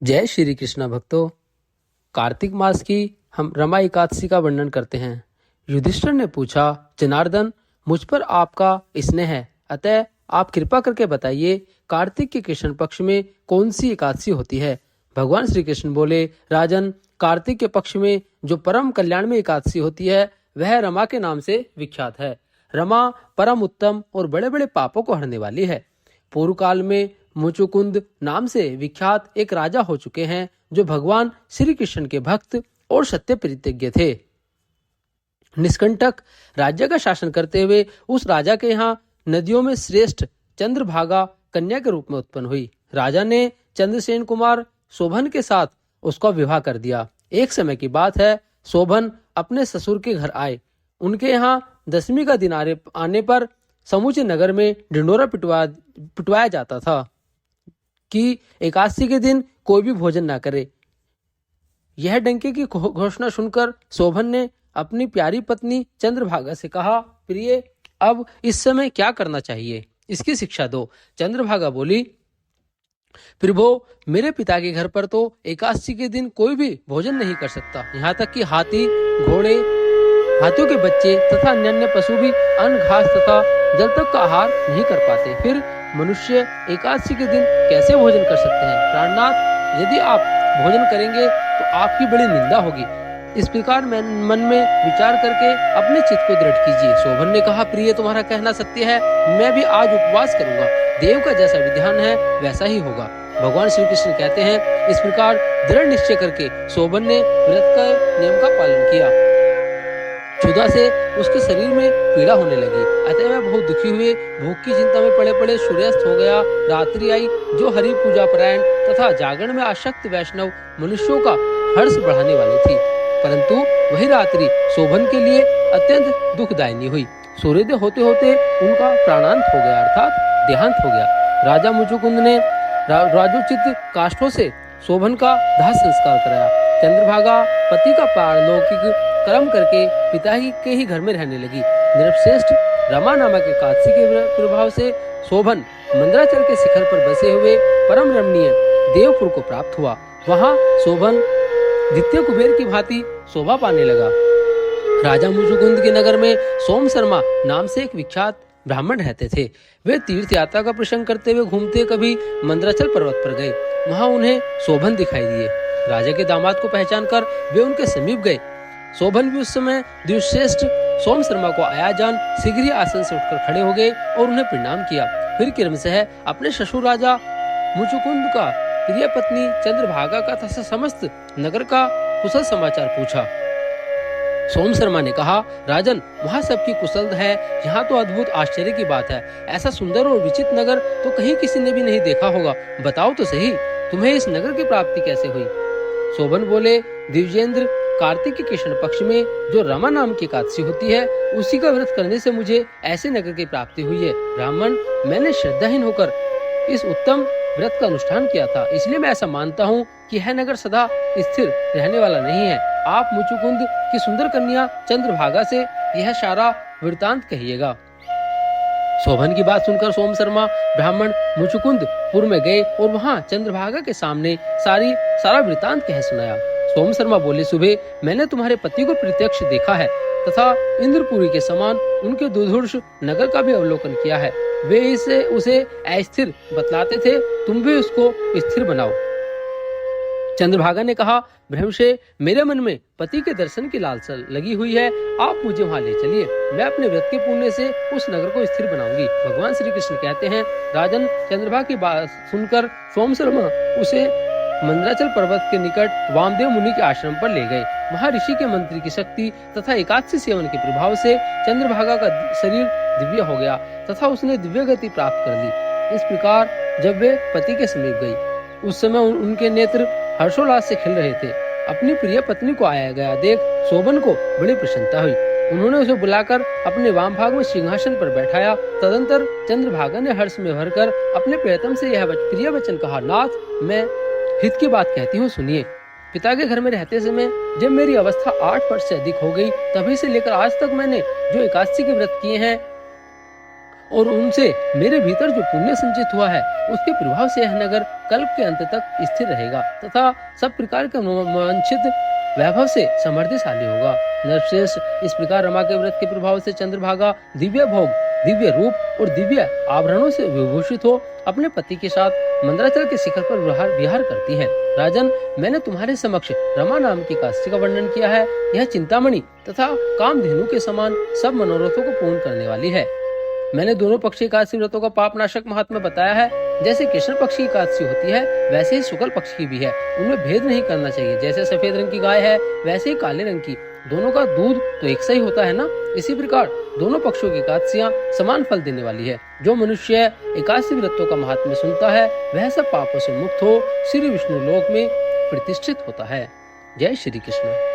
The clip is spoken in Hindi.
जय श्री कृष्ण भक्तों। कार्तिक मास की हम रमा एकादशी का वर्णन करते हैं। युधिष्ठिर ने पूछा, जनार्दन, मुझ पर आपका स्नेह है, अतः आप कृपा करके बताइए, कार्तिक के कृष्ण पक्ष में कौन सी एकादशी होती है। भगवान श्री कृष्ण बोले, राजन, कार्तिक के पक्ष में जो परम कल्याण में एकादशी होती है वह रमा के नाम से विख्यात है। रमा परम उत्तम और बड़े बड़े पापों को हरने वाली है। पूर्व काल में मुचुकुंद नाम से विख्यात एक राजा हो चुके हैं जो भगवान श्री कृष्ण के भक्त और सत्य प्रतिज्ञ थे। निष्कंटक राज्य का शासन करते हुए उस राजा के यहाँ नदियों में श्रेष्ठ चंद्रभागा कन्या के रूप में उत्पन्न हुई। राजा ने चंद्रसेन कुमार शोभन के साथ उसका विवाह कर दिया। एक समय की बात है, शोभन अपने ससुर के घर आए। उनके यहाँ दशमी का दिन आने पर समूचे नगर में ढिंडोरा पिटवाया जाता था कि एकादशी के दिन कोई भी भोजन ना करे। यह डंके की घोषणा सुनकर शोभन ने अपनी प्यारी पत्नी चंद्रभागा से कहा, प्रिय, अब इस समय क्या करना चाहिए, इसकी शिक्षा दो। चंद्रभागा बोली, प्रभो, मेरे पिता के घर पर तो एकादशी के दिन कोई भी भोजन नहीं कर सकता। यहाँ तक कि हाथी, घोड़े, हाथियों के बच्चे तथा अन्य पशु भी अन्न, घास तथा जल तक का आहार नहीं कर पाते। फिर मनुष्य एकादशी के दिन कैसे भोजन कर सकते हैं? प्राणनाथ, यदि आप भोजन करेंगे तो आपकी बड़ी निंदा होगी। इस प्रकार मन में विचार करके अपने चित्त को दृढ़ कीजिए। शोभन ने कहा, प्रिय, तुम्हारा कहना सत्य है, मैं भी आज उपवास करूंगा। देव का जैसा विधान है वैसा ही होगा। भगवान श्री कृष्ण कहते हैं, इस प्रकार दृढ़ निश्चय करके शोभन ने व्रत का नियम का पालन किया। क्षुधा से उसके शरीर में पीड़ा होने लगी, अतः वह बहुत दुखी हुए। भूख की चिंता में पड़े पड़े सूर्यास्त हो गया। रात्रि आई जो हरि पूजा परायण तथा जागरण में आसक्त वैष्णव मनुष्यों का हर्ष बढ़ाने वाली थी, परंतु वही रात्रि शोभन के लिए अत्यंत दुखदायिनी हुई। सूर्योदय होते होते उनका प्राणांत हो गया, अर्थात देहांत हो गया। राजा मुचुकुंद ने राजोचित काष्ठों से शोभन का दाह संस्कार कराया। चंद्रभागा पति का पारलौकिक कर्म करके पिता के ही घर में रहने लगी। नृपश्रेष्ठ रमा नामक एकादशी के प्रभाव से शोभन मंदराचल के शिखर पर बसे हुए परम रमणीय देवपुर को प्राप्त हुआ। वहाँ शोभन द्वितीय कुबेर की भांति शोभा पाने लगा। राजा मुचुकुंद के नगर में सोम शर्मा नाम से एक विख्यात ब्राह्मण रहते थे। वे तीर्थ यात्रा का प्रसंग करते हुए घूमते कभी मंदराचल पर्वत पर गए। वहाँ उन्हें शोभन दिखाई दिए। राजा के दामाद को पहचान कर वे उनके समीप गए। शोभन भी उस समय द्विश्रेष्ठ सोम शर्मा को आया जान शीघ्र ही आसन से उठकर खड़े हो गए और उन्हें प्रणाम किया। फिर क्रमशः अपने ससुर राजा मुचुकुंद का, प्रिय पत्नी चंद्रभागा का तथा समस्त नगर का कुशल समाचार पूछा। सोम शर्मा ने कहा, राजन, वहाँ सबकी कुशल है। यहाँ तो अद्भुत आश्चर्य की बात है। ऐसा सुंदर और विचित्र नगर तो कहीं किसी ने भी नहीं देखा होगा। बताओ तो सही, तुम्हें इस नगर की प्राप्ति कैसे हुई? शोभन बोले, द्विजेंद्र, कार्तिक के कृष्ण पक्ष में जो रमा नाम की एकादशी होती है, उसी का व्रत करने से मुझे ऐसे नगर की प्राप्ति हुई है। ब्राह्मण, मैंने श्रद्धाहीन होकर इस उत्तम व्रत का अनुष्ठान किया था, इसलिए मैं ऐसा मानता हूँ कि यह नगर सदा स्थिर रहने वाला नहीं है। आप मुचुकुंद की सुंदर कन्या चंद्रभागा से यह सारा वृतांत कहिएगा। शोभन की बात सुनकर सोम शर्मा ब्राह्मण मुचुकुंदपुर में गए और वहाँ चंद्रभागा के सामने सारा वृतांत कह सुनाया। सोम शर्मा बोले, सुबह मैंने तुम्हारे पति को प्रत्यक्ष देखा है तथा इंद्रपुरी के समान उनके दुर्धर्ष नगर का भी अवलोकन किया है। वे उसे अस्थिर बतलाते थे, तुम भी उसको स्थिर बनाओ। चंद्रभागा ने कहा, भ्रमशे, मेरे मन में पति के दर्शन की लालसा लगी हुई है। आप मुझे वहाँ ले चलिए, मैं अपने व्रत के पुण्य से उस नगर को स्थिर बनाऊंगी। भगवान श्री कृष्ण कहते हैं, राजन, चंद्रभागा की बात सुनकर सोम शर्मा उसे मंदराचल पर्वत के निकट वामदेव मुनि के आश्रम पर ले गए। वहाँ ऋषि के मंत्र की शक्ति तथा एकादशी सेवन के प्रभाव से चंद्रभागा का शरीर दिव्य हो गया तथा उसने दिव्य गति प्राप्त कर ली। इस प्रकार जब वे पति के समीप गई, उस समय उनके नेत्र हर्षोल्लास से खिल रहे थे। अपनी प्रिय पत्नी को आया गया देख शोभन को बड़ी प्रसन्नता हुई। उन्होंने उसे बुलाकर अपने वाम भाग में सिंहासन पर बैठाया। तदंतर चंद्रभागा ने हर्ष में भरकर अपने प्रियतम से यह प्रिय वचन कहा, नाथ, मैं हित की बात कहती हूँ, सुनिए। पिता के घर में रहते समय जब मेरी अवस्था 8 वर्ष से अधिक हो गई, तभी से लेकर आज तक मैंने जो एकादशी के व्रत किए हैं और उनसे मेरे भीतर जो पुण्य संचित हुआ है उसके प्रभाव से यह नगर कल्प के अंत तक स्थिर रहेगा तथा सब प्रकार के वांछित वैभव से समृद्धिशाली होगा। नरश्रेष्ठ, इस प्रकार रमा के व्रत के प्रभाव से चंद्रभागा दिव्य भोग, दिव्य रूप और दिव्य आभरणों से विभूषित हो अपने पति के साथ मंदराचल के शिखर पर विहार करती है। राजन, मैंने तुम्हारे समक्ष रमा नाम की काशी का वर्णन किया है। यह चिंतामणि तथा कामधेनु के समान सब मनोरथों को पूर्ण करने वाली है। मैंने दोनों पक्षी एकादशी व्रतों का पाप नाशक महात्म्य बताया है। जैसे कृष्ण पक्ष की एकादशी होती है वैसे ही शुक्ल पक्ष की भी है। उनमें भेद नहीं करना चाहिए। जैसे सफेद रंग की गाय है वैसे ही काले रंग की, दोनों का दूध तो एक सा ही होता है ना। इसी प्रकार दोनों पक्षों की एकादशियां समान फल देने वाली है। जो मनुष्य एकादशी व्रतों का महात्म्य सुनता है वह सब पापों से मुक्त हो श्री विष्णु लोक में प्रतिष्ठित होता है। जय श्री कृष्ण।